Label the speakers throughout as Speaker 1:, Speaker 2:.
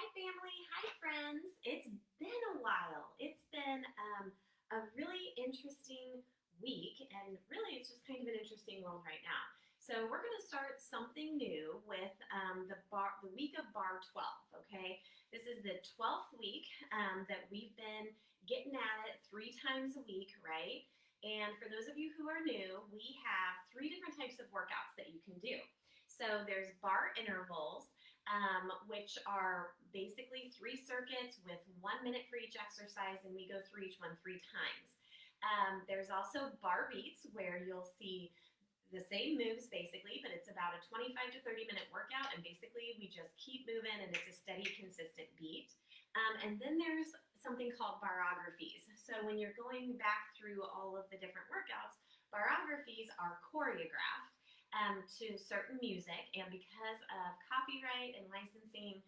Speaker 1: Hi, family. Hi, friends. It's been a while. It's been a really interesting week, and really, it's just kind of an interesting world right now. So we're going to start something new with the week of Bar 12. Okay, this is the 12th week that we've been getting at it 3 times a week, right? And for those of you who are new, we have 3 different types of workouts that you can do. So there's bar intervals, which are basically 3 circuits with 1 minute for each exercise, and we go through each one 3 times. There's also bar beats, where you'll see the same moves basically, but it's about a 25 to 30 minute workout, and basically we just keep moving, and it's a steady, consistent beat. And then there's something called barographies. So when you're going back through all of the different workouts, barographies are choreographed to certain music, and because of copyright and licensing,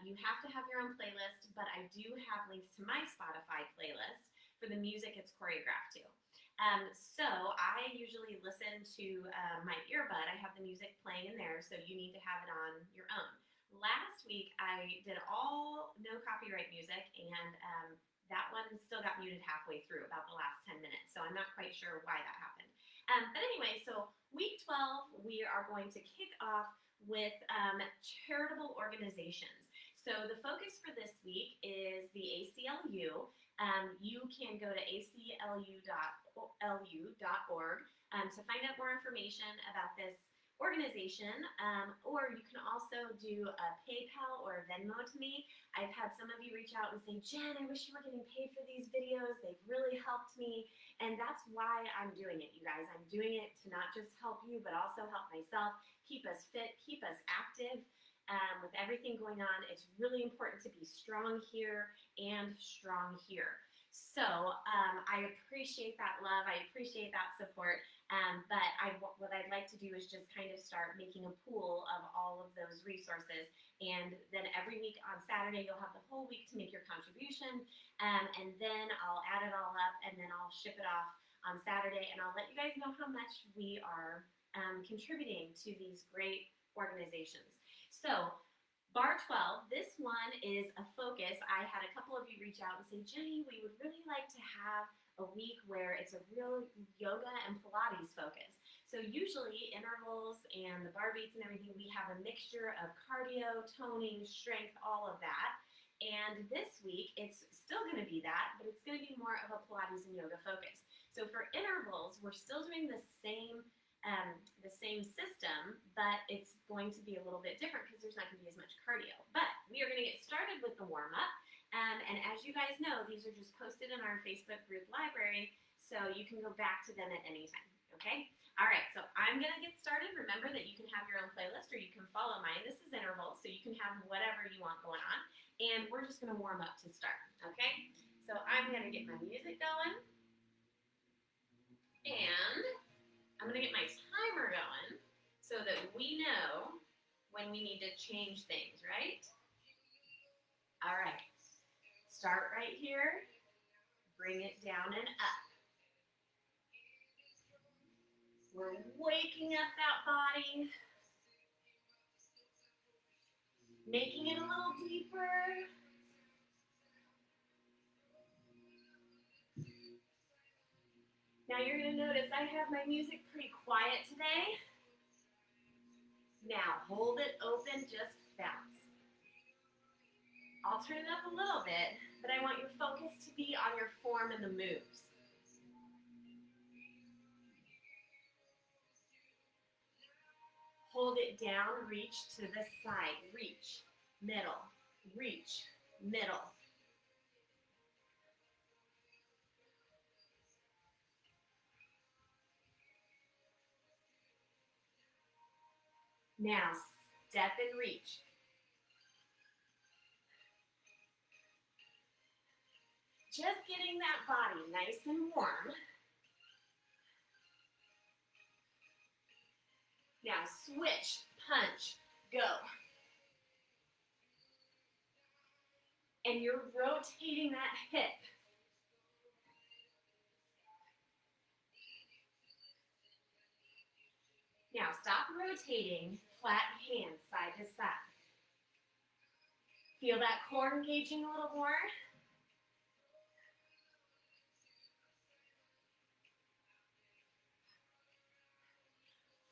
Speaker 1: you have to have your own playlist, but I do have links to my Spotify playlist for the music it's choreographed to. So I usually listen to my earbud. I have the music playing in there, so you need to have it on your own. Last week I did all no copyright music, and that one still got muted halfway through, about the last 10 minutes, so I'm not quite sure why that happened. But anyway, so week 12, we are going to kick off with charitable organizations. So the focus for this week is the ACLU. You can go to aclu.org to find out more information about this organization, or you can also do a PayPal or a Venmo to me. I've had some of you reach out and say, Jen, I wish you were getting paid for these videos. They've really helped me, and that's why I'm doing it, you guys. I'm doing it to not just help you, but also help myself, keep us fit, keep us active. With everything going on, it's really important to be strong here and strong here. So I appreciate that love. I appreciate that support. But what I'd like to do is just kind of start making a pool of all of those resources. And then every week on Saturday, you'll have the whole week to make your contribution. And then I'll add it all up, and then I'll ship it off on Saturday. And I'll let you guys know how much we are contributing to these great organizations. So Bar 12, this one is a focus. I had a couple of you reach out and say, Jenny, we would really like to have a week where it's a real yoga and Pilates focus. So usually intervals and the bar beats and everything, we have a mixture of cardio, toning, strength, all of that. And this week, it's still going to be that, but it's going to be more of a Pilates and yoga focus. So for intervals, we're still doing the same system, but it's going to be a little bit different because there's not going to be as much cardio. But we are going to get started with the warm-up. And as you guys know, these are just posted in our Facebook group library, so you can go back to them at any time, okay? All right, so I'm going to get started. Remember that you can have your own playlist, or you can follow mine. This is interval, so you can have whatever you want going on. And we're just going to warm up to start, okay? So I'm going to get my music going. And I'm going to get my timer going so that we know when we need to change things, right? All right. Start right here. Bring it down and up. We're waking up that body. Making it a little deeper. Now you're going to notice I have my music pretty quiet today. Now hold it open, just bounce. I'll turn it up a little bit, but I want your focus to be on your form and the moves. Hold it down, reach to the side, reach, middle, reach, middle. Now, step and reach. Just getting that body nice and warm. Now, switch, punch, go. And you're rotating that hip. Now, stop rotating, flat hands side to side. Feel that core engaging a little more.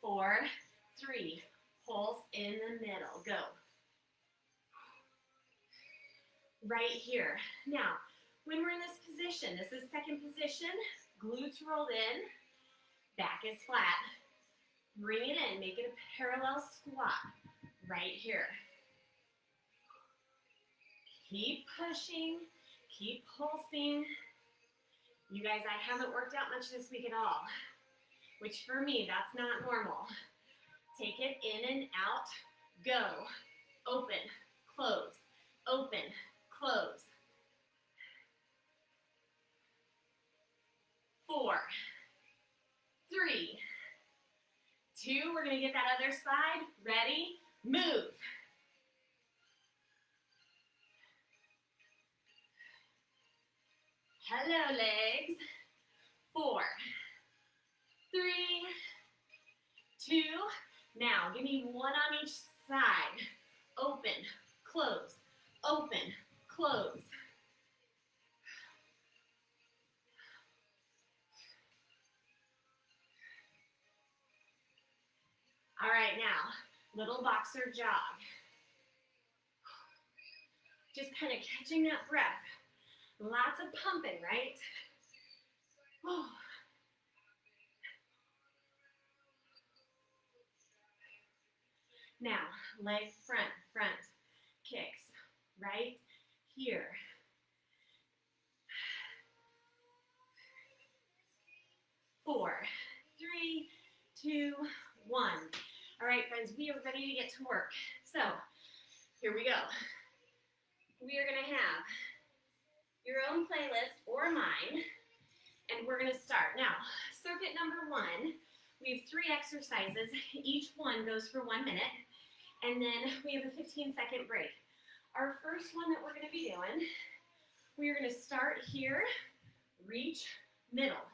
Speaker 1: 4, 3, pulse in the middle, go. Right here. Now, when we're in this position, this is second position, glutes rolled in, back is flat. Bring it in, make it a parallel squat, right here. Keep pushing, keep pulsing. You guys, I haven't worked out much this week at all, which for me, that's not normal. Take it in and out, go. Open, close, open, close. 4, 3, 2, we're gonna get that other side. Ready, move. Hello, legs. 4, 3, 2. Now, give me one on each side. Open, close, open, close. All right, now, little boxer jog. Just kind of catching that breath. Lots of pumping, right? Oh. Now, leg front, kicks, right here. 4, 3, 2, 1. All right, friends, we are ready to get to work. So, here we go. We are gonna have your own playlist or mine, and we're gonna start. Now, circuit number 1, we have 3 exercises. Each one goes for 1 minute, and then we have a 15-second break. Our first one that we're gonna be doing, we are gonna start here, reach, middle,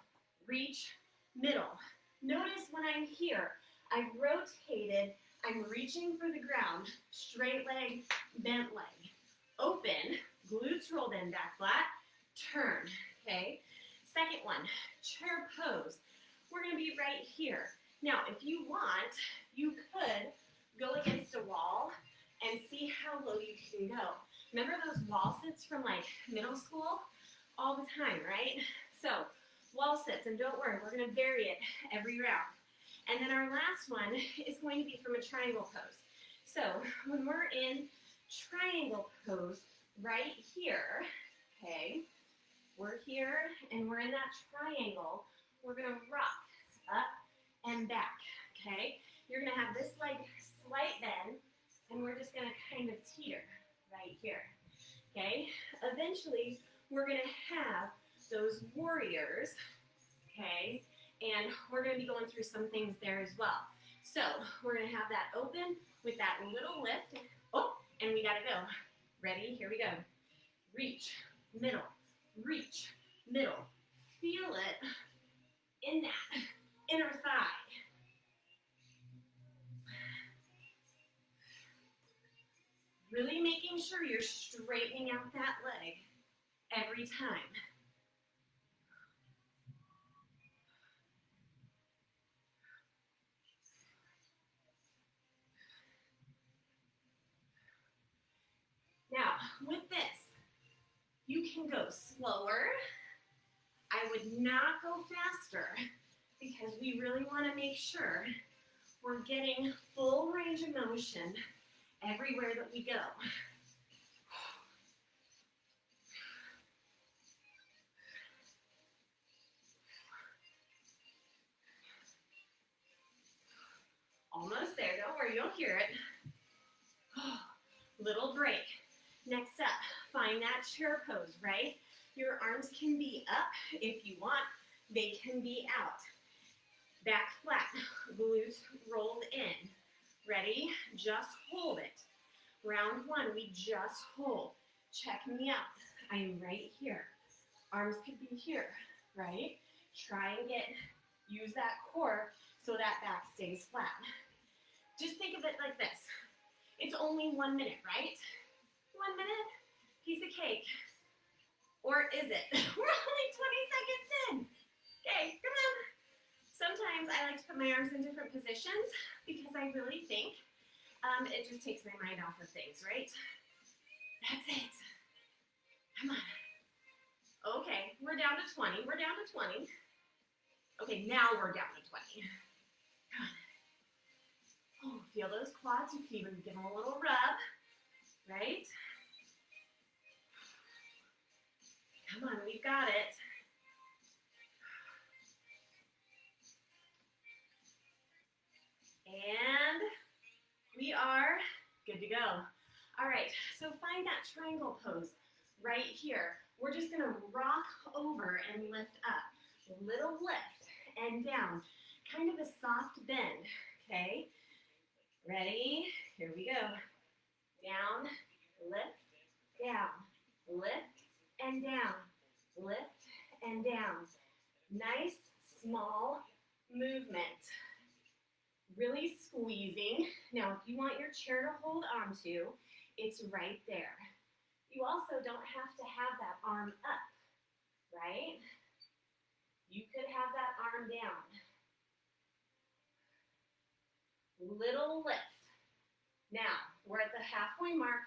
Speaker 1: reach, middle. Notice when I'm here, I've rotated, I'm reaching for the ground, straight leg, bent leg. Open, glutes rolled in, back flat, turn, okay? Second one, chair pose. We're gonna be right here. Now, if you want, you could go against a wall and see how low you can go. Remember those wall sits from like middle school? All the time, right? So, wall sits, and don't worry, we're gonna vary it every round. And then our last one is going to be from a triangle pose. So, when we're in triangle pose right here, okay, we're here and we're in that triangle, we're gonna rock up and back, okay? You're gonna have this leg slight bend, and we're just gonna kind of teeter right here, okay? Eventually, we're gonna have those warriors, okay? And we're gonna be going through some things there as well. So, we're gonna have that open with that little lift. Oh, and we gotta go. Ready? Here we go. Reach, middle, reach, middle. Feel it in that inner thigh. Really making sure you're straightening out that leg every time. Now, with this, you can go slower. I would not go faster because we really want to make sure we're getting full range of motion everywhere that we go. Almost there, don't worry, you'll hear it. Little break. Next up, find that chair pose, right? Your arms can be up if you want. They can be out. Back flat, glutes rolled in. Ready? Just hold it. Round 1, we just hold. Check me out. I am right here. Arms could be here, right? Try and use that core so that back stays flat. Just think of it like this. It's only 1 minute, right? 1 minute, piece of cake. Or is it? We're only 20 seconds in. Okay, come on. Sometimes I like to put my arms in different positions because I really think it just takes my mind off of things, right? That's it. Come on. Okay, we're down to 20. We're down to 20. Okay, now we're down to 20. Come on. Oh, feel those quads. You can even give them a little rub, right? Come on, we've got it. And we are good to go. All right, so find that triangle pose right here. We're just gonna rock over and lift up. A little lift and down. Kind of a soft bend, okay? Ready? Here we go. Down, lift, down, lift, and down, lift, and down. Nice, small movement. Really squeezing. Now, if you want your chair to hold onto, it's right there. You also don't have to have that arm up, right? You could have that arm down. Little lift. Now, we're at the halfway mark.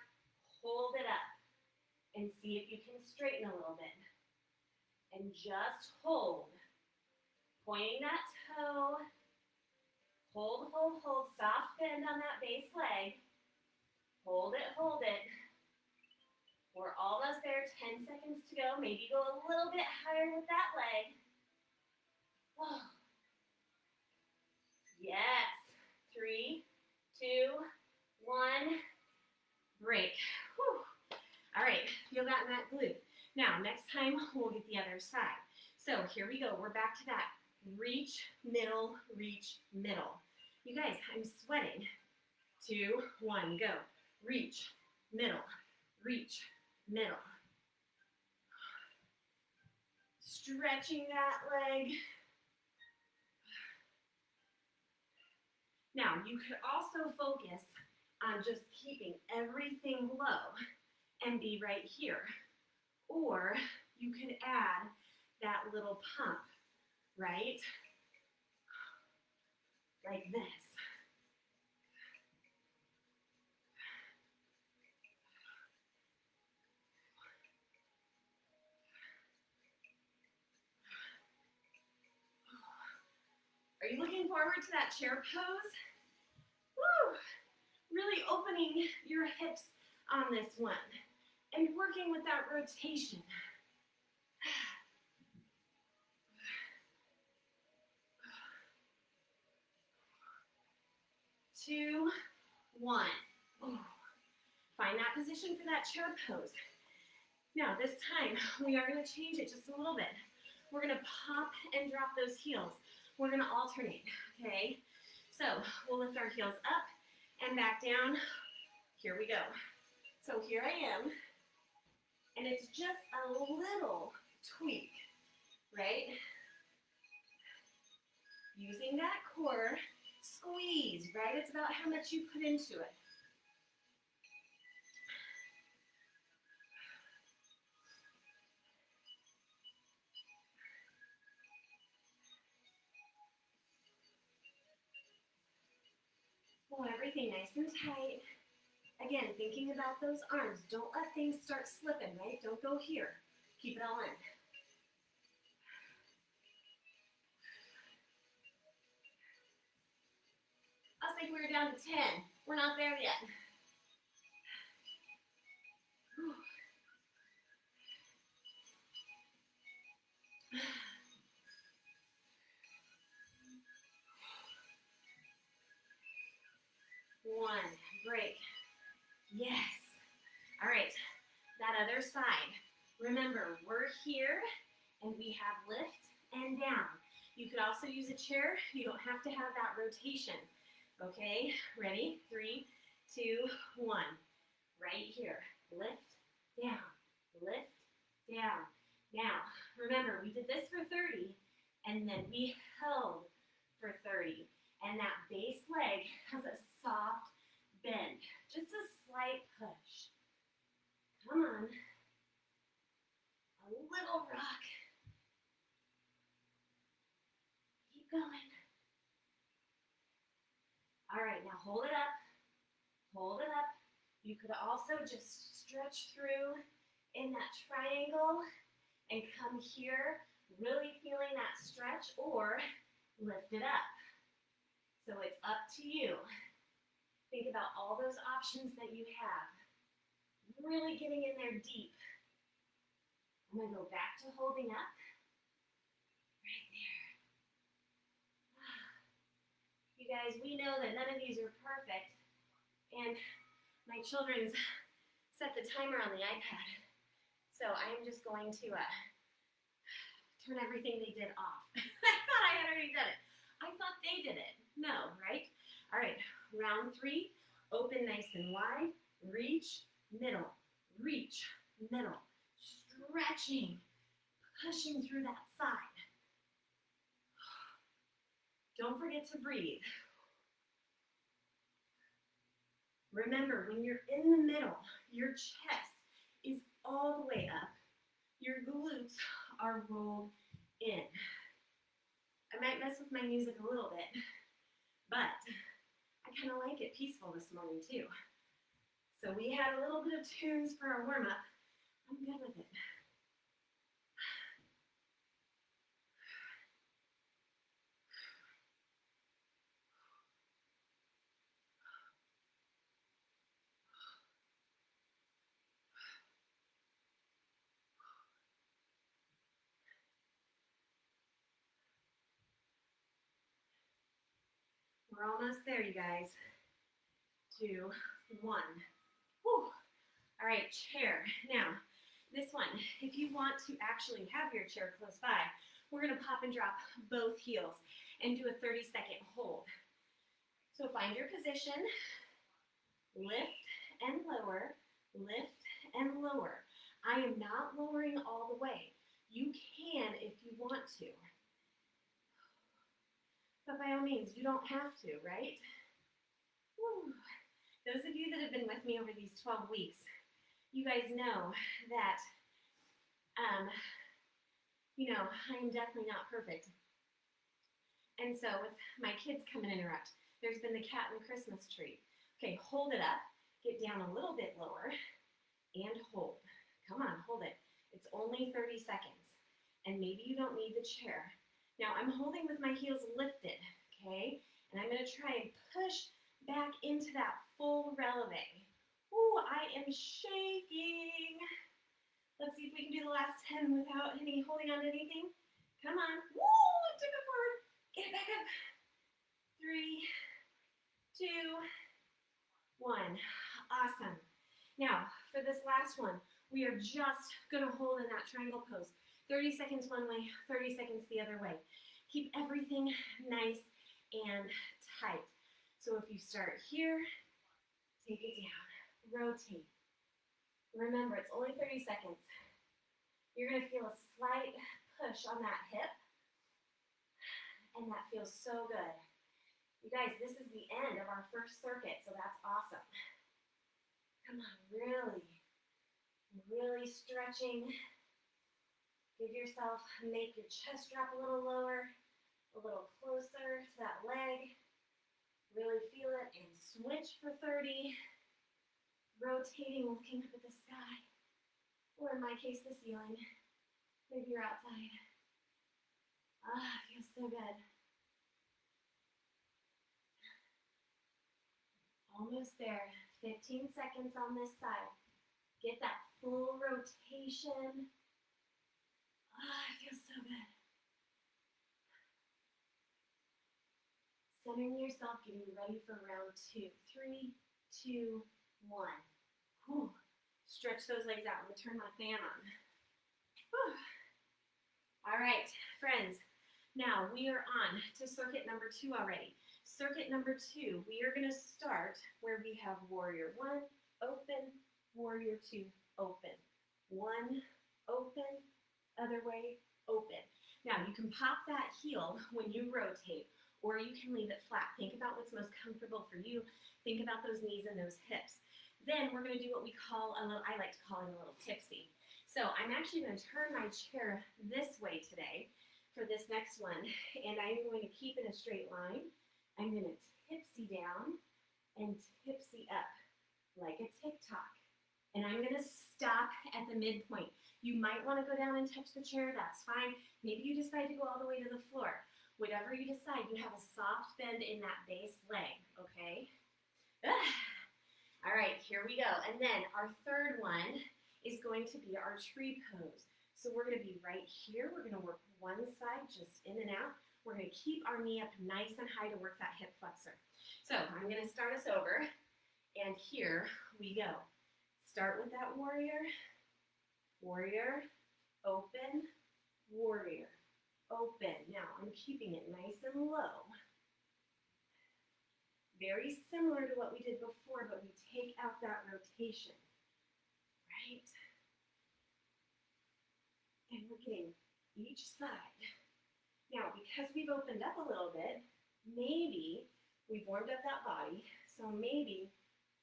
Speaker 1: Hold it up and see if you can straighten a little bit. And just hold. Pointing that toe. Hold, hold, hold. Soft bend on that base leg. Hold it, hold it. We're almost there. 10 seconds to go. Maybe go a little bit higher with that leg. Oh. Yes. 3, 2, 1. Break. Whew. All right. Feel that in that glute. Now, next time, we'll get the other side. So here we go. We're back to that reach, middle, reach, middle. You guys, I'm sweating. 2, 1, go. Reach, middle, reach, middle. Stretching that leg. Now, you could also focus on just keeping everything low and be right here. Or you can add that little pump, right? Like this. Are you looking forward to that chair pose? Woo! Really opening your hips on this one and working with that rotation. 2, 1. Ooh. Find that position for that chair pose. Now this time, we are going to change it just a little bit. We're going to pop and drop those heels. We're going to alternate, okay? So we'll lift our heels up and back down. Here we go. So here I am, and it's just a little tweak, right? Using that core, squeeze, right? It's about how much you put into it. Pull everything nice and tight. Again, thinking about those arms. Don't let things start slipping, right? Don't go here. Keep it all in. I think we were down to 10. We're not there yet. Whew. 1, break. Yes. All right, that other side. Remember, we're here and we have lift and down. You could also use a chair. You don't have to have that rotation. Okay, ready? 3, 2, 1. Right here. Lift, down, lift, down. Now, remember, we did this for 30, and then we held for 30. And that base leg has a soft bend, just a slight push. Come on. A little rock. Keep going. All right, now hold it up. Hold it up. You could also just stretch through in that triangle and come here, really feeling that stretch, or lift it up. So it's up to you. Think about all those options that you have. Really getting in there deep. I'm going to go back to holding up. Right there. You guys, we know that none of these are perfect. And my children's set the timer on the iPad. So I'm just going to turn everything they did off. I thought I had already done it. I thought they did it. No, right? All right, round 3. Open nice and wide. Reach, middle. Reach, middle. Stretching. Pushing through that side. Don't forget to breathe. Remember, when you're in the middle, your chest is all the way up. Your glutes are rolled in. I might mess with my music a little bit, but I kind of like it peaceful this morning too. So we had a little bit of tunes for our warm-up. I'm good with it. We're almost there, you guys. 2, 1. Whew. All right, chair. Now, this one, if you want to actually have your chair close by, we're going to pop and drop both heels and do a 30-second hold. So find your position, lift and lower, lift and lower. I am not lowering all the way. You can if you want to. But by all means, you don't have to, right? Whew. Those of you that have been with me over these 12 weeks, you guys know that, I'm definitely not perfect. And so with my kids come and interrupt, there's been the cat and the Christmas tree. Okay, hold it up, get down a little bit lower, and hold. Come on, hold it. It's only 30 seconds. And maybe you don't need the chair. Now I'm holding with my heels lifted, okay? And I'm gonna try and push back into that full releve. Ooh, I am shaking. Let's see if we can do the last 10 without any holding on to anything. Come on. Woo, took it forward. Get it back up. 3, 2, 1. Awesome. Now, for this last one, we are just gonna hold in that triangle pose. 30 seconds one way, 30 seconds the other way. Keep everything nice and tight. So if you start here, take it down, rotate. Remember, it's only 30 seconds. You're gonna feel a slight push on that hip, and that feels so good. You guys, this is the end of our first circuit, so that's awesome. Come on, really stretching. Give yourself, make your chest drop a little lower, a little closer to that leg. Really feel it and switch for 30. Rotating, looking up at the sky. Or in my case, the ceiling. Maybe you're outside. Ah, it feels so good. Almost there. 15 seconds on this side. Get that full rotation. Ah, it feels so good. Centering yourself, getting ready for round 2. 3, 2, 1. Whew. Stretch those legs out. I'm going to turn my fan on. Whew. All right, friends. Now we are on to circuit number 2 already. Circuit number 2, we are going to start where we have warrior 1, open, warrior 2, open. 1, open, other way, open. Now you can pop that heel when you rotate, or you can leave it flat. Think about what's most comfortable for you. Think about those knees and those hips. Then we're going to do what we call a little, I like to call it a little tipsy. So I'm actually going to turn my chair this way today for this next one, and I'm going to keep in a straight line. I'm going to tipsy down and tipsy up like a tick-tock. And I'm going to stop at the midpoint. You might want to go down and touch the chair. That's fine. Maybe you decide to go all the way to the floor. Whatever you decide, you have a soft bend in that base leg, okay? All right, here we go. And then our third one is going to be our tree pose. So we're going to be right here. We're going to work one side just in and out. We're going to keep our knee up nice and high to work that hip flexor. So I'm going to start us over. And here we go. Start with that warrior, warrior, open, warrior, open. Now I'm keeping it nice and low. Very similar to what we did before, but we take out that rotation, right? And we're getting each side. Now, because we've opened up a little bit, maybe we've warmed up that body, so maybe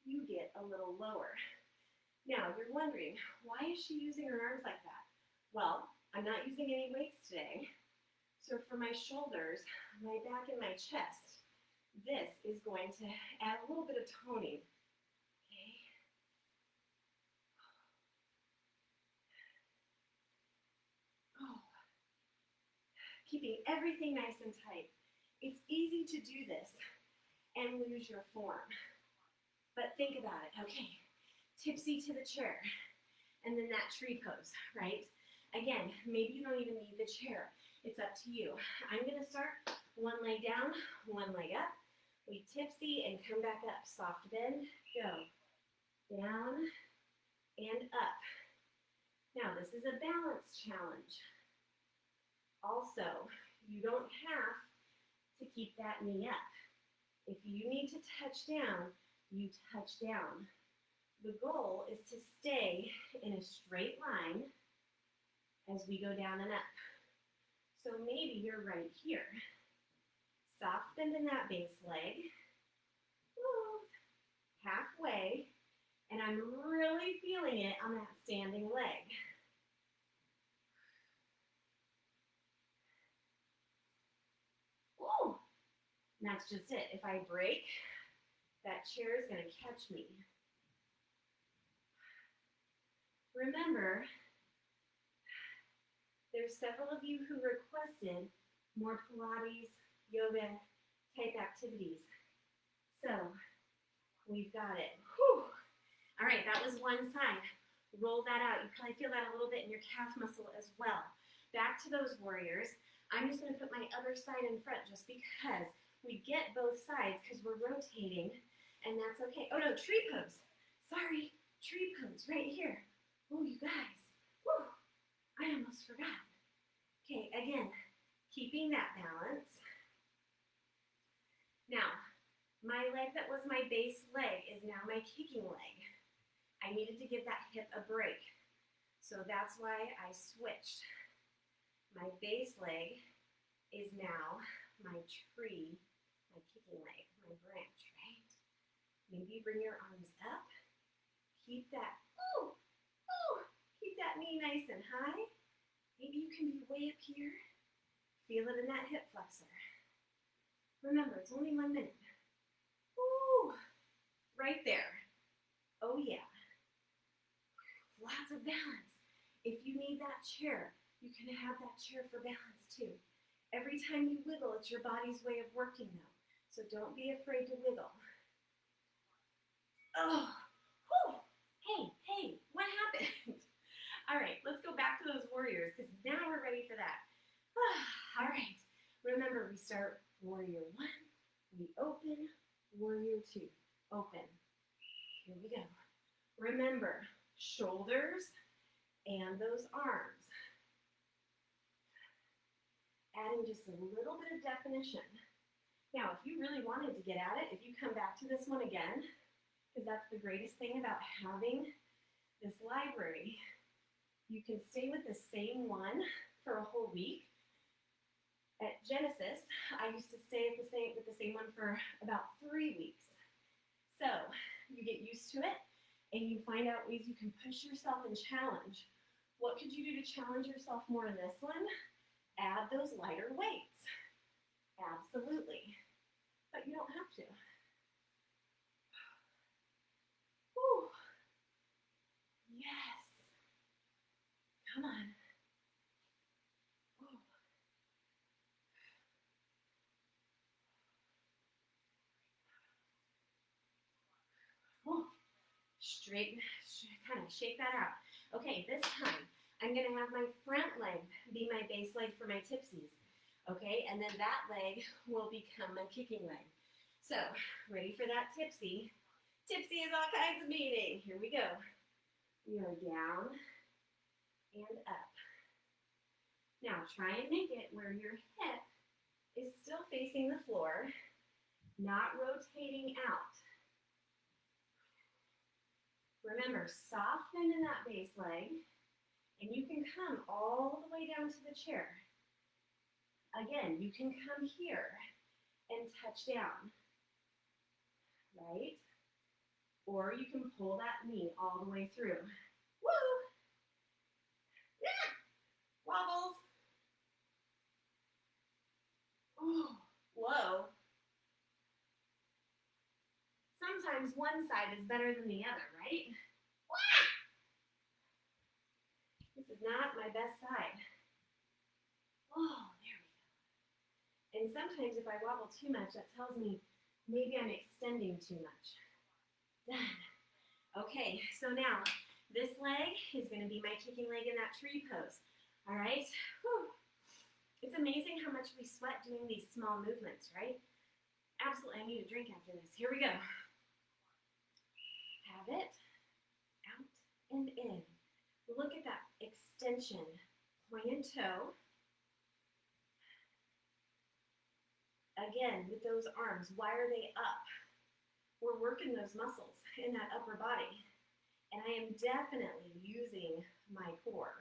Speaker 1: you get a little lower. Now, you're wondering, why is she using her arms like that? Well, I'm not using any weights today. So for my shoulders, my back, and my chest, this is going to add a little bit of toning. Okay. Oh. Keeping everything nice and tight. It's easy to do this and lose your form. But think about it, okay. Tipsy to the chair, and then that tree pose, right? Again, maybe you don't even need the chair. It's up to you. I'm gonna start one leg down, one leg up. We tipsy and come back up. Soft bend, go. Down and up. Now this is a balance challenge. Also, you don't have to keep that knee up. If you need to touch down, you touch down. The goal is to stay in a straight line as we go down and up. So maybe you're right here. Soft bend in that base leg. Move halfway, and I'm really feeling it on that standing leg. Whoa. And that's just it. If I break, that chair is going to catch me. Remember, there's several of you who requested more Pilates, yoga type activities. So we've got it. Whew. All right, that was one side. Roll that out. You probably feel that a little bit in your calf muscle as well. Back to those warriors. I'm just going to put my other side in front just because we get both sides because we're rotating, and that's okay. Oh no, tree pose. Sorry, tree pose right here. Oh, you guys. Whew. I almost forgot. Okay, again, keeping that balance. Now, my leg that was my base leg is now my kicking leg. I needed to give that hip a break. So that's why I switched. My base leg is now my tree, my kicking leg, my branch, right? Maybe bring your arms up. Keep that, keep that knee nice and high. Maybe you can be way up here. Feel it in that hip flexor. Remember, it's only 1 minute. Ooh, right there. Oh yeah. Lots of balance. If you need that chair, you can have that chair for balance too. Every time you wiggle, it's your body's way of working though. So don't be afraid to wiggle. Oh, whew. Hey, what happened? All right, let's go back to those warriors because now we're ready for that. All right, remember we start warrior 1, we open, warrior 2, open. Here we go. Remember, shoulders and those arms. Adding just a little bit of definition. Now, if you really wanted to get at it, if you come back to this one again, because that's the greatest thing about having this library, you can stay with the same one for a whole week. At Genesis, I used to stay with the same one for about 3 weeks. So you get used to it, and you find out ways you can push yourself and challenge. What could you do to challenge yourself more in this one? Add those lighter weights. Absolutely. But you don't have to. Whew. Yes. Come on. Whew. Straight, kind of shake that out. Okay, this time I'm going to have my front leg be my base leg for my tipsies. Okay, and then that leg will become my kicking leg. So, ready for that tipsy? Tipsy is all kinds of meaning. Here we go. We are down and up. Now, try and make it where your hip is still facing the floor, not rotating out. Remember, soften in that base leg, and you can come all the way down to the chair. Again, you can come here and touch down, right? Or you can pull that knee all the way through. Woo! Yeah! Wobbles. Oh, whoa. Sometimes one side is better than the other, right? Wah! This is not my best side. Oh, there we go. And sometimes if I wobble too much, that tells me maybe I'm extending too much. Done. Okay, so now this leg is going to be my kicking leg in that tree pose. All right? Whew. It's amazing how much we sweat doing these small movements, right? Absolutely, I need a drink after this. Here we go. Have it, out and in. Look at that extension, pointed toe. Again, with those arms, why are they up? We're working those muscles in that upper body. And I am definitely using my core.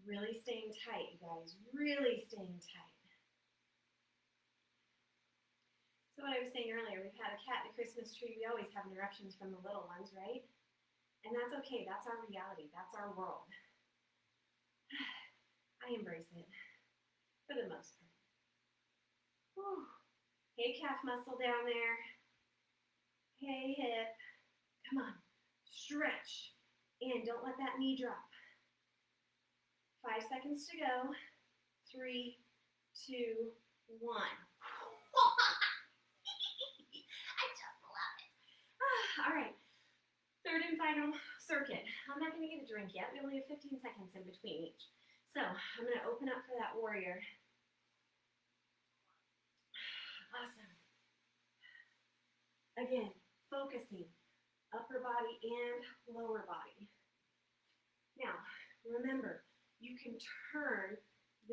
Speaker 1: Really staying tight, you guys, really staying tight. So what I was saying earlier, we've had a cat in a Christmas tree. We always have interruptions from the little ones, right? And that's okay. That's our reality. That's our world. I embrace it for the most part. Whew. Hey, calf muscle down there. Hey, hip. Come on. Stretch. And don't let that knee drop. 5 seconds to go. 3, 2, 1. All right, third and final circuit. I'm not going to get a drink yet. We only have 15 seconds in between each. So I'm going to open up for that warrior. Awesome. Again, focusing upper body and lower body. Now, remember, you can turn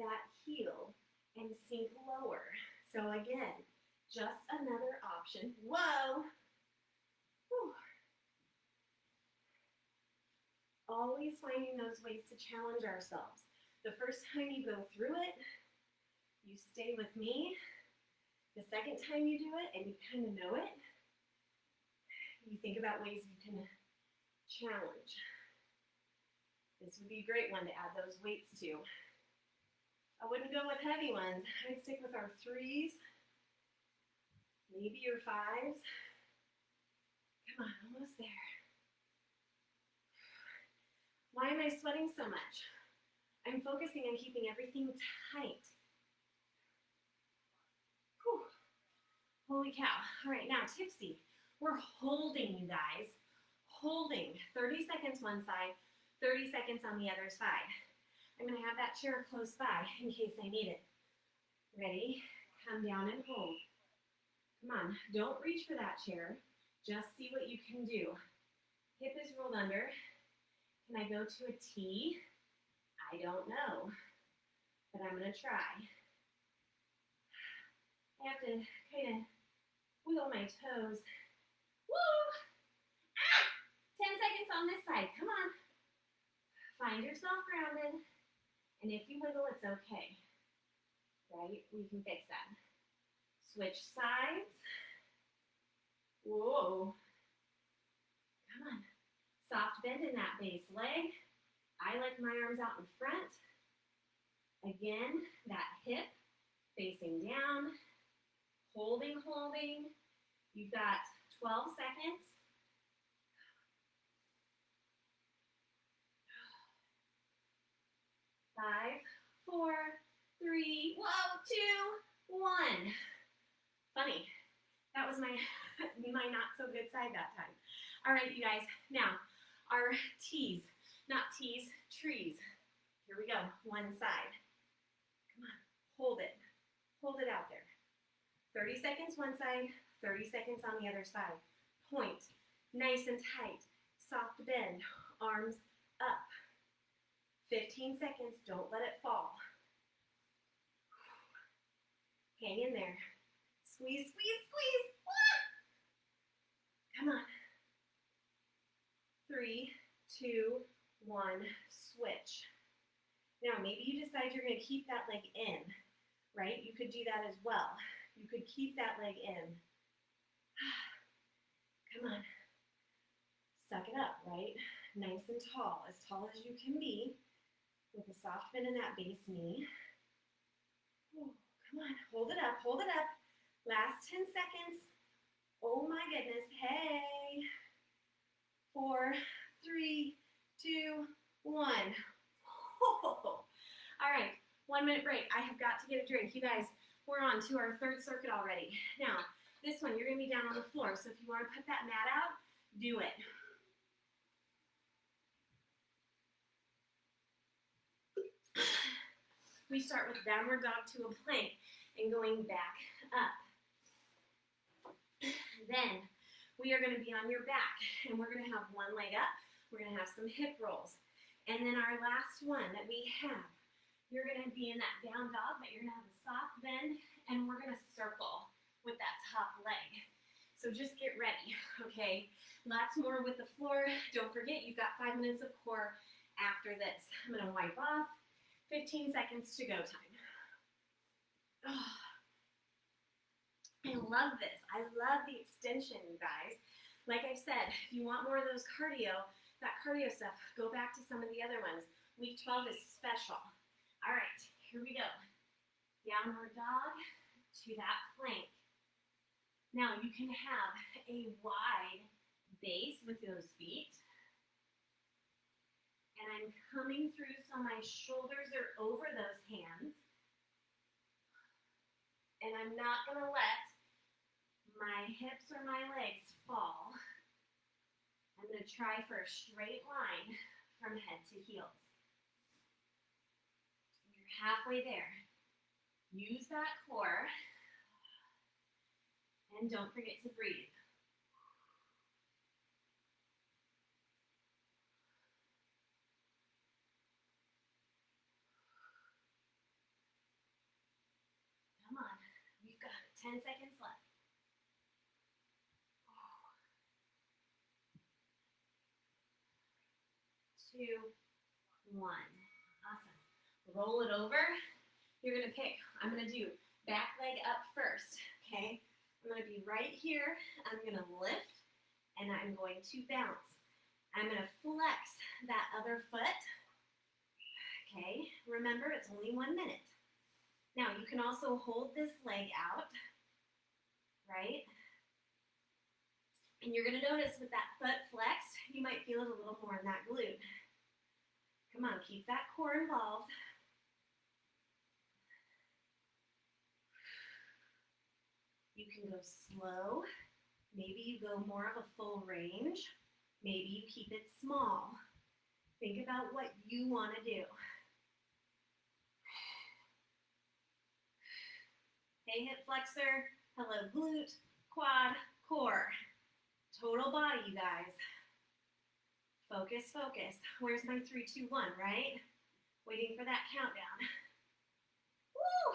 Speaker 1: that heel and sink lower. So again, just another option. Whoa! Whew. Always finding those ways to challenge ourselves. The first time you go through it, you stay with me. The second time you do it and you kind of know it, you think about ways you can challenge. This would be a great one to add those weights to. I wouldn't go with heavy ones. I'd stick with our 3s, maybe your 5s. Come on, almost there. Why am I sweating so much? I'm focusing on keeping everything tight. Whew. Holy cow. All right, now tipsy. We're holding, you guys. Holding. 30 seconds one side, 30 seconds on the other side. I'm going to have that chair close by in case I need it. Ready? Come down and hold. Come on, don't reach for that chair. Just see what you can do. Hip is rolled under. Can I go to a T? I don't know, but I'm going to try. I have to kind of wiggle my toes. Woo! Ah! 10 seconds on this side. Come on. Find yourself grounded. And if you wiggle, it's okay. Right? We can fix that. Switch sides. Whoa. Come on. Soft bend in that base leg. I like my arms out in front. Again, that hip facing down. Holding, holding. You've got 12 seconds. 5, 4, 3, whoa, 2, 1. Funny. That was my not so good side that time. All right, you guys. Now, our T's, not T's, trees. Here we go. One side. Come on. Hold it. Hold it out there. 30 seconds one side, 30 seconds on the other side. Point. Nice and tight. Soft bend. Arms up. 15 seconds. Don't let it fall. Hang in there. Squeeze, squeeze, squeeze. Ah! Come on. 3, 2, 1. Switch. Now, maybe you decide you're going to keep that leg in, right? You could do that as well. You could keep that leg in. Come on. Suck it up, right? Nice and tall as you can be, with a soft bend in that base knee. Ooh, come on, hold it up, hold it up. Last 10 seconds. Oh my goodness, hey. 4, 3, 2, 1. Oh. All right, 1 minute break. I have got to get a drink. You guys, we're on to our third circuit already. Now, this one, you're gonna be down on the floor, so if you wanna put that mat out, do it. We start with downward dog to a plank and going back up. Then we are going to be on your back and we're going to have one leg up. We're going to have some hip rolls. And then our last one that we have, you're going to be in that down dog, but you're going to have a soft bend and we're going to circle with that top leg. So just get ready, okay? Lots more with the floor. Don't forget, you've got 5 minutes of core after this. I'm going to wipe off. 15 seconds to go time. Oh, I love this. I love the extension, you guys. Like I said, if you want more of those that cardio stuff, go back to some of the other ones. Week 12 is special. All right, here we go. Downward dog to that plank. Now you can have a wide base with those feet. And I'm coming through so my shoulders are over those hands. And I'm not going to let my hips or my legs fall. I'm going to try for a straight line from head to heels. You're halfway there. Use that core. And don't forget to breathe. Come on, you've got it. 10 seconds left. 2, 1. Awesome. Roll it over. You're going to pick, I'm going to do back leg up first, okay? I'm going to be right here. I'm going to lift, and I'm going to bounce. I'm going to flex that other foot, okay? Remember, it's only 1 minute. Now, you can also hold this leg out, right? And you're going to notice with that foot flexed, you might feel it a little more in that glute. Come on, keep that core involved. You can go slow. Maybe you go more of a full range. Maybe you keep it small. Think about what you want to do. Hey, hip flexor. Hello, glute, quad, core. Total body, you guys. Focus, focus. Where's my 3, 2, 1, right? Waiting for that countdown. Woo!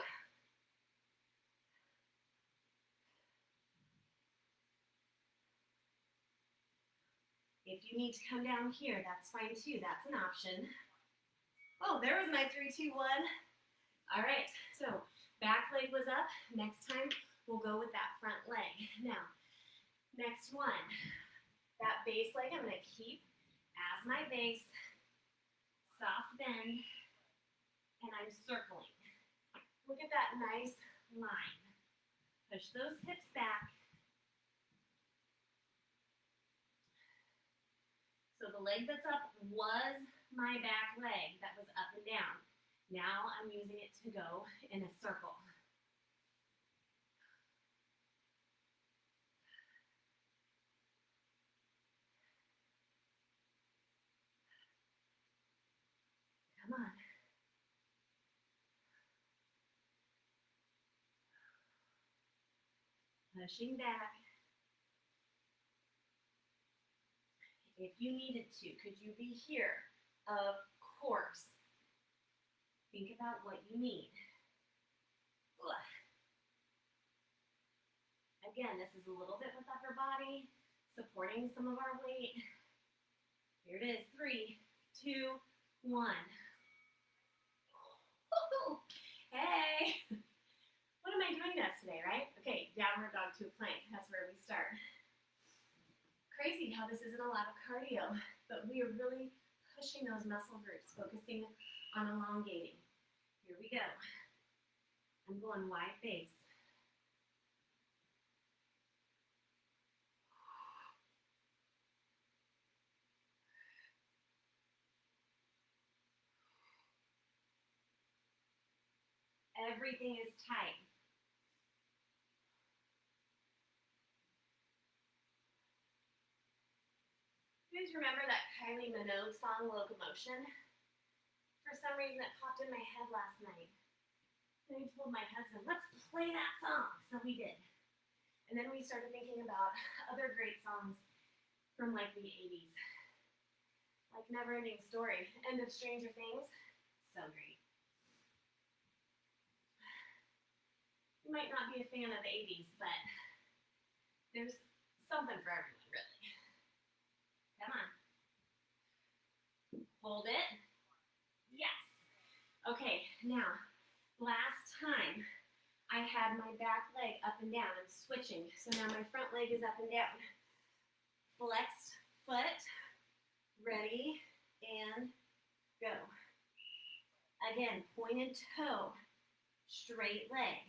Speaker 1: If you need to come down here, that's fine too. That's an option. Oh, there was my 3, 2, 1. All right, so back leg was up. Next time, we'll go with that front leg. Now, next one, that base leg I'm going to keep as my base, soft bend, and I'm circling. Look at that nice line. Push those hips back. So the leg that's up was my back leg that was up and down. Now I'm using it to go in a circle. Come on. Pushing back. If you needed to, could you be here? Of course. Think about what you need. Ugh. Again, this is a little bit with upper body, supporting some of our weight. Here it is, 3, 2, 1. Woo-hoo. Hey! What am I doing this today, right? Okay, downward dog to a plank. That's where we start. Crazy how this isn't a lot of cardio, but we are really pushing those muscle groups, focusing on elongating. Here we go. I'm going wide base. Everything is tight. You guys remember that Kylie Minogue song, Locomotion? For some reason, it popped in my head last night. And I told my husband, let's play that song. So we did. And then we started thinking about other great songs from like the 80s. Like Neverending Story, End of Stranger Things. So great. You might not be a fan of the 80s, but there's something for everyone, really. Come on. Hold it. Yes. Okay, now, last time I had my back leg up and down. I'm switching. So now my front leg is up and down. Flexed foot. Ready, and go. Again, pointed toe. Straight leg.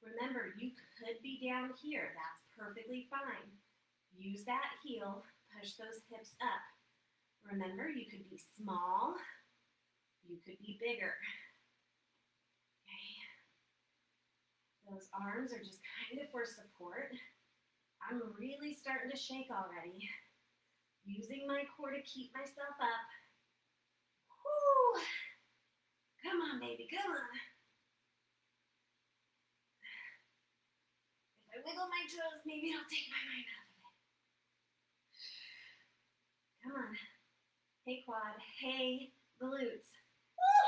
Speaker 1: Remember, you could be down here. That's perfectly fine. Use that heel. Push those hips up. Remember, you could be small. You could be bigger. Okay. Those arms are just kind of for support. I'm really starting to shake already. Using my core to keep myself up. Woo! Come on, baby, come on. If I wiggle my toes, maybe it'll take my mind off of it. Come on. Hey, quad. Hey, glutes. Woo!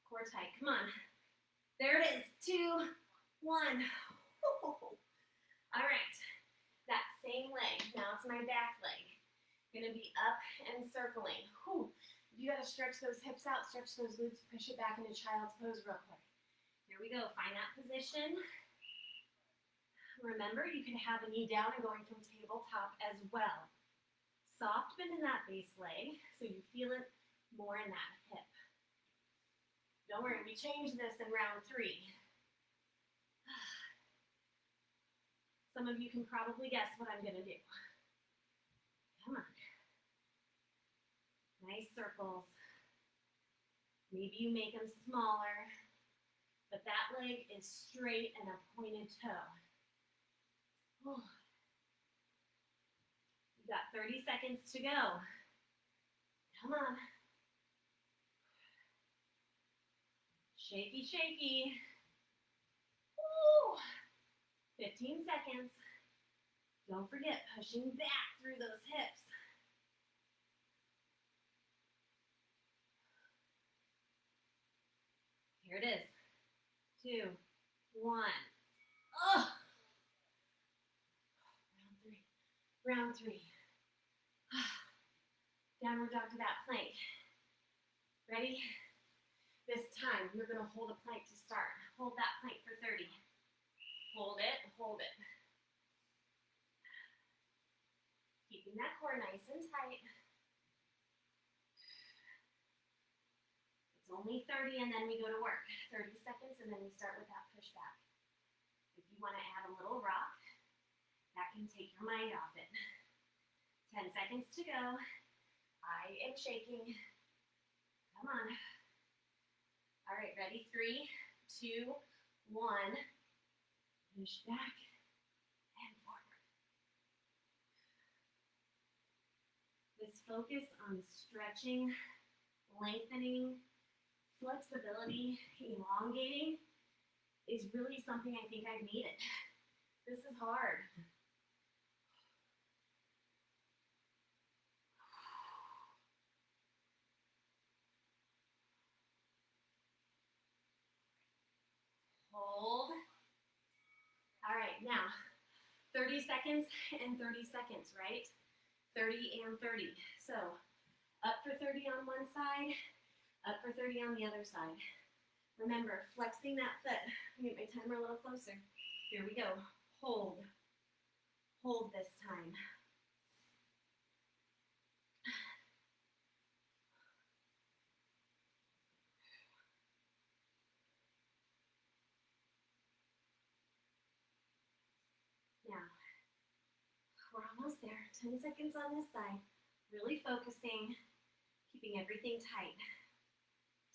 Speaker 1: Core tight. Come on. There it is. 2, 1. All right. That same leg. Now it's my back leg. Gonna be up and circling. Whew. You gotta stretch those hips out, stretch those glutes, push it back into child's pose real quick. Here we go. Find that position. Remember, you can have a knee down and going from tabletop as well. Soft bend in that base leg, so you feel it more in that hip. Don't worry, we changed this in round 3. Some of you can probably guess what I'm gonna do. Come on. Nice circles. Maybe you make them smaller, but that leg is straight and a pointed toe. Oh. You got 30 seconds to go. Come on. Shaky, shaky. Woo. 15 seconds. Don't forget, pushing back through those hips. Here it is. 2, 1. Oh! Round 3. Downward dog to that plank. Ready? This time, you're going to hold a plank to start. Hold that plank for 30. Hold it, hold it. Keeping that core nice and tight. It's only 30 and then we go to work. 30 seconds and then we start with that push back. If you want to add a little rock, that can take your mind off it. 10 seconds to go. I am shaking. Come on. All right, ready? 3, 2, 1. Push back and forward. This focus on stretching, lengthening, flexibility, elongating is really something I think I've needed. This is hard. Hold. All right, now 30 seconds and 30 seconds, right? 30 and 30. So up for 30 on one side, up for 30 on the other side. Remember, flexing that foot. Let me get my timer a little closer. Here we go. Hold. Hold this time. Now, we're almost there. 10 seconds on this side. Really focusing, keeping everything tight.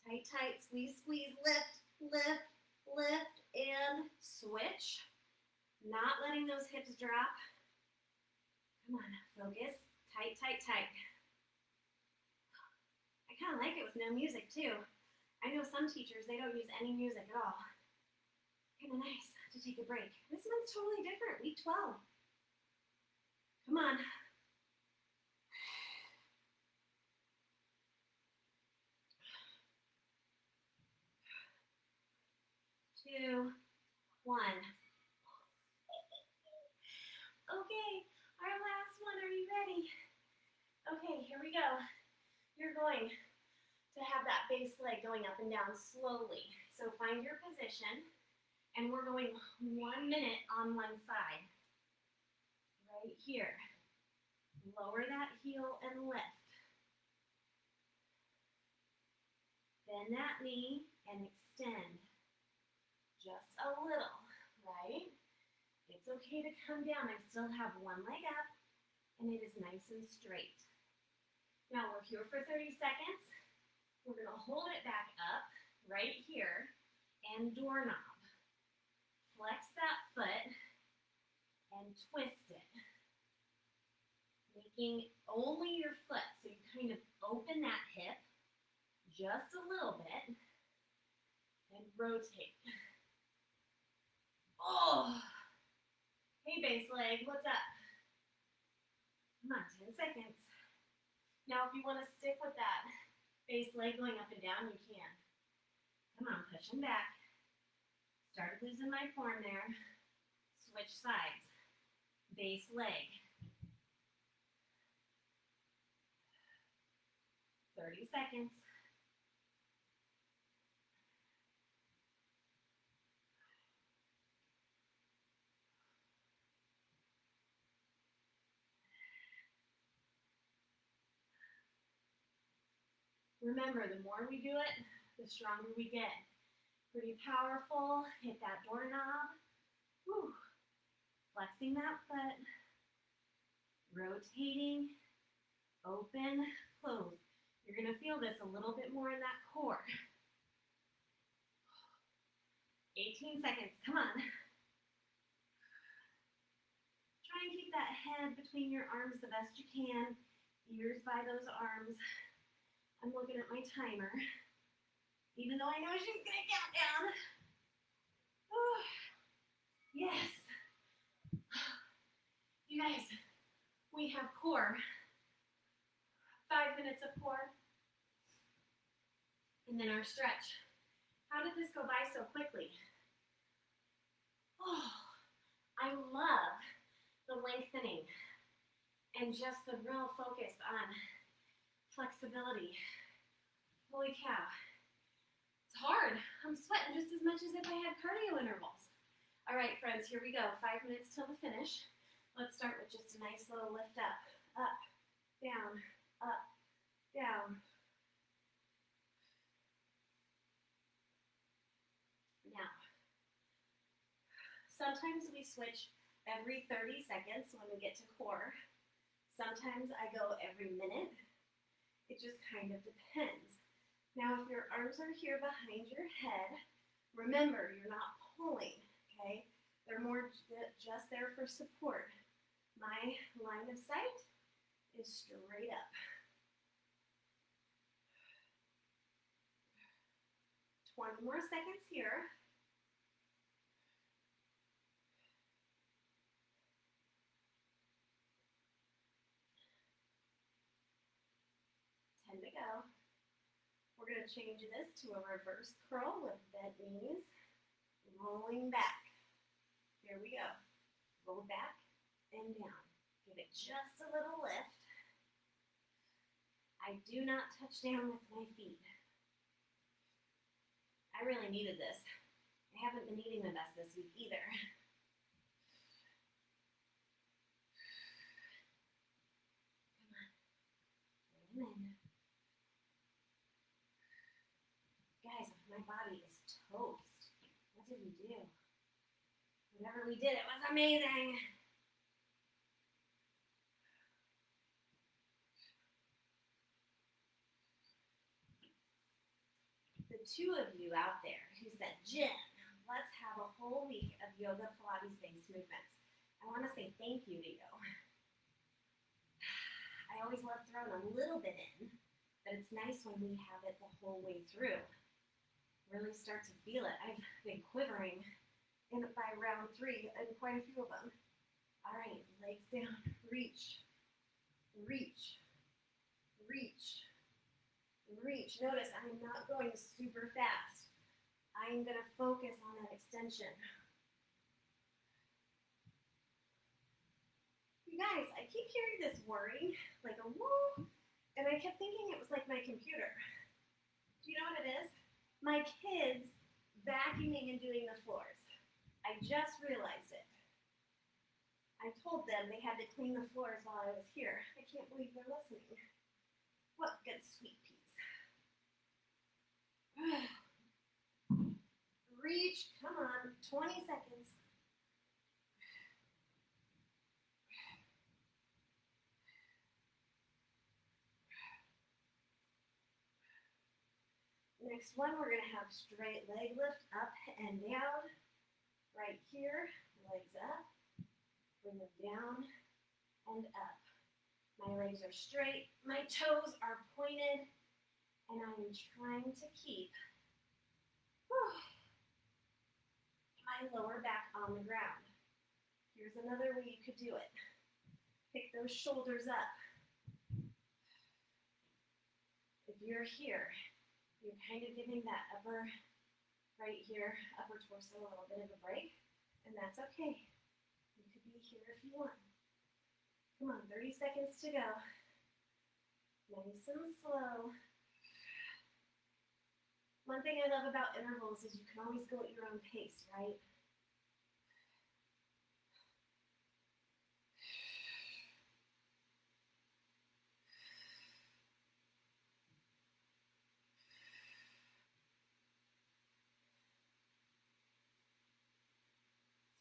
Speaker 1: Tight, tight, squeeze, squeeze, lift, lift, lift, and switch. Not letting those hips drop. Come on, focus. Tight, tight, tight. I kind of like it with no music too. I know some teachers, they don't use any music at all. Kind of nice to take a break. This one's totally different, week 12. Come on. 2, 1. Okay, our last one, are you ready? Okay, here we go. You're going to have that base leg going up and down slowly. So find your position, and we're going 1 minute on one side. Right here. Lower that heel and lift. Bend that knee and extend. Just a little, right? It's okay to come down. I still have one leg up, and it is nice and straight. Now we're here for 30 seconds. We're going to hold it back up right here and doorknob. Flex that foot and twist it. Making only your foot, so you kind of open that hip just a little bit and rotate. Oh! Hey, base leg, what's up? Come on, 10 seconds. Now, if you want to stick with that base leg going up and down, you can. Come on, pushing back. Started losing my form there. Switch sides. Base leg. 30 seconds. Remember, the more we do it, the stronger we get. Pretty powerful. Hit that doorknob. Whew. Flexing that foot. Rotating. Open, close. You're going to feel this a little bit more in that core. 18 seconds. Come on. Try and keep that head between your arms the best you can. Ears by those arms. I'm looking at my timer, even though I know she's going to count down. Oh, yes. You guys, we have core. 5 minutes of core. And then our stretch. How did this go by so quickly? Oh, I love the lengthening and just the real focus on liability. Holy cow. It's hard. I'm sweating just as much as if I had cardio intervals. All right, friends, here we go. 5 minutes till the finish. Let's start with just a nice little lift up, down, up, down. Now, sometimes we switch every 30 seconds when we get to core. Sometimes I go every minute. It just kind of depends. Now, if your arms are here behind your head, remember, you're not pulling, okay? They're more just there for support. My line of sight is straight up. 20 more seconds here. 10 to go. We're going to change this to a reverse curl with bent knees, rolling back. Here we go. Roll back and down. Give it just a little lift. I do not touch down with my feet. I really needed this. I haven't been eating the best this week either. Come on. Bring them in. Guys, my body is toast. What did we do? Whatever we did, it was amazing. The two of you out there who said, Jen, let's have a whole week of yoga Pilates-based movements. I want to say thank you to you. I always love throwing a little bit in, but it's nice when we have it the whole way through. Really start to feel it. I've been quivering by round 3 and quite a few of them. All right, legs down, reach, reach, reach, reach. Notice I'm not going super fast. I'm going to focus on that extension. You guys, I keep hearing this whirring, like a woo, and I kept thinking it was like my computer. Do you know what it is? My kids vacuuming and doing the floors. I just realized it. I told them they had to clean the floors while I was here. I can't believe they're listening. What good sweet peas. Reach, come on, 20 seconds. Next one, we're gonna have straight leg lift up and down. Right here, legs up, bring them down and up. My legs are straight, my toes are pointed, and I'm trying to keep my lower back on the ground. Here's another way you could do it. Pick those shoulders up. If you're here, you're kind of giving that upper, right here, upper torso a little bit of a break, and that's okay. You could be here if you want. Come on, 30 seconds to go. Nice and slow. One thing I love about intervals is you can always go at your own pace, right?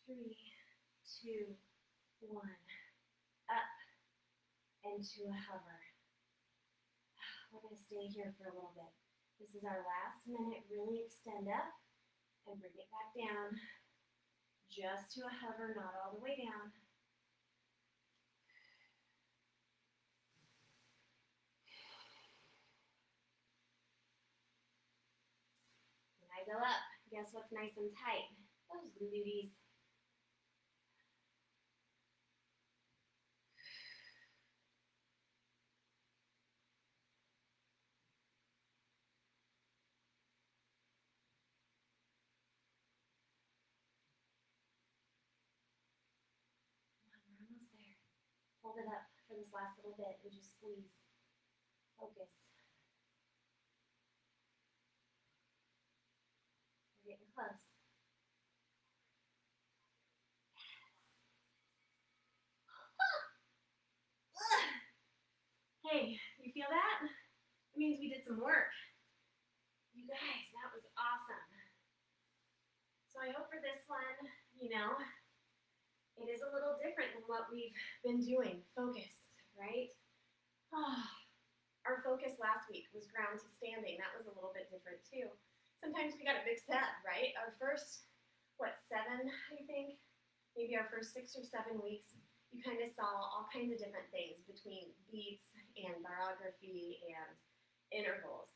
Speaker 1: Three, two, one. Up and to a hover. We're going to stay here for a little bit. This is our last minute. Really extend up and bring it back down. Just to a hover, not all the way down. When I go up, guess what's nice and tight? Those glutes. We're almost there. Hold it up for this last little bit and just squeeze. Focus. Close. Hey, you feel that? It means we did some work. You guys, that was awesome. So I hope for this one, it is a little different than what we've been doing. Focused, right? Oh, our focus last week was ground to standing. That was a little bit different too. Sometimes we got to mix that, right? Our first, 7, I think, maybe our first 6 or 7 weeks, you kind of saw all kinds of different things between beats and barography and intervals.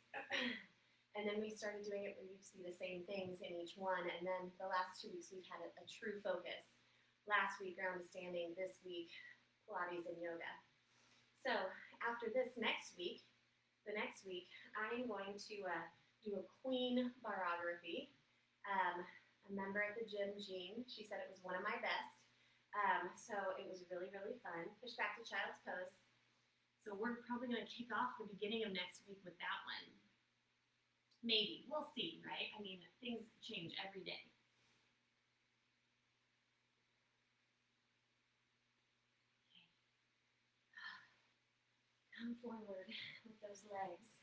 Speaker 1: And then we started doing it where you see the same things in each one. And then the last 2 weeks, we've had a true focus. Last week, ground to standing. This week, Pilates and yoga. So after this the next week, I'm going to do a queen barography. A member at the gym, Jean, she said it was one of my best. So it was really, really fun. Push back to child's pose. So we're probably going to kick off the beginning of next week with that one. Maybe. We'll see, right? I mean, things change every day. Okay. Come forward with those legs.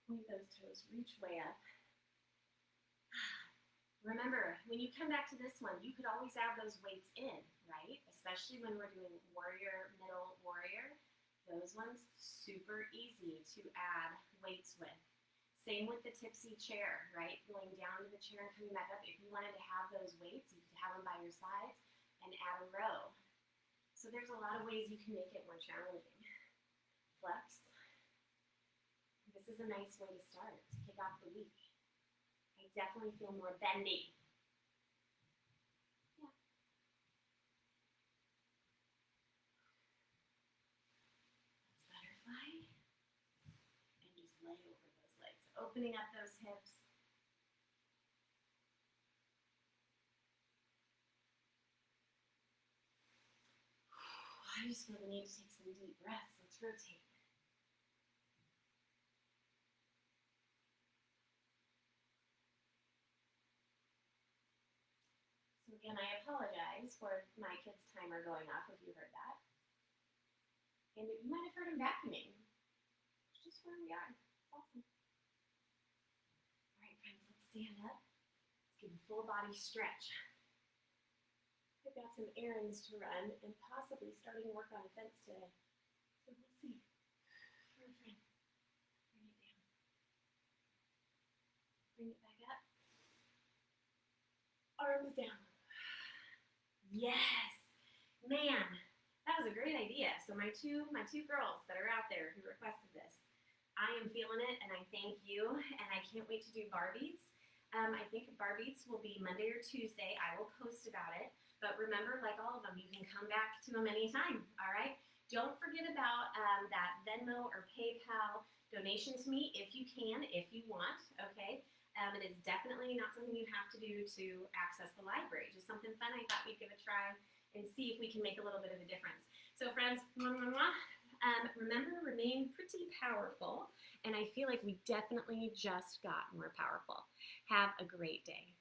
Speaker 1: Point those toes. Reach way up. Remember, when you come back to this one, you could always add those weights in, right? Especially when we're doing warrior, middle, warrior. Those ones, super easy to add weights with. Same with the tipsy chair, right? Going down to the chair and coming back up. If you wanted to have those weights, you could have them by your sides and add a row. So there's a lot of ways you can make it more challenging. Flex. This is a nice way to start, to kick off the week. I definitely feel more bendy. Yeah. Let's butterfly. And just lay over those legs. Opening up those hips. I just feel the need to take some deep breaths. Let's rotate. So again, I apologize for my kid's timer going off if you heard that. And you might have heard him vacuuming. It's just where we are. It's awesome. All right, friends, let's stand up. Let's give a full body stretch. I've got some errands to run and possibly starting work on a fence today. So we'll see. For a friend. Bring it down. Bring it back up. Arms down. Yes. Man, that was a great idea. So my two girls that are out there who requested this, I am feeling it and I thank you and I can't wait to do bar beats. I think bar beats will be Monday or Tuesday. I will post about it. But remember, like all of them, you can come back to them anytime, all right? Don't forget about that Venmo or PayPal donation to me if you can, if you want, okay? It is definitely not something you have to do to access the library. Just something fun I thought we'd give a try and see if we can make a little bit of a difference. So friends, remember, remain pretty powerful, and I feel like we definitely just got more powerful. Have a great day.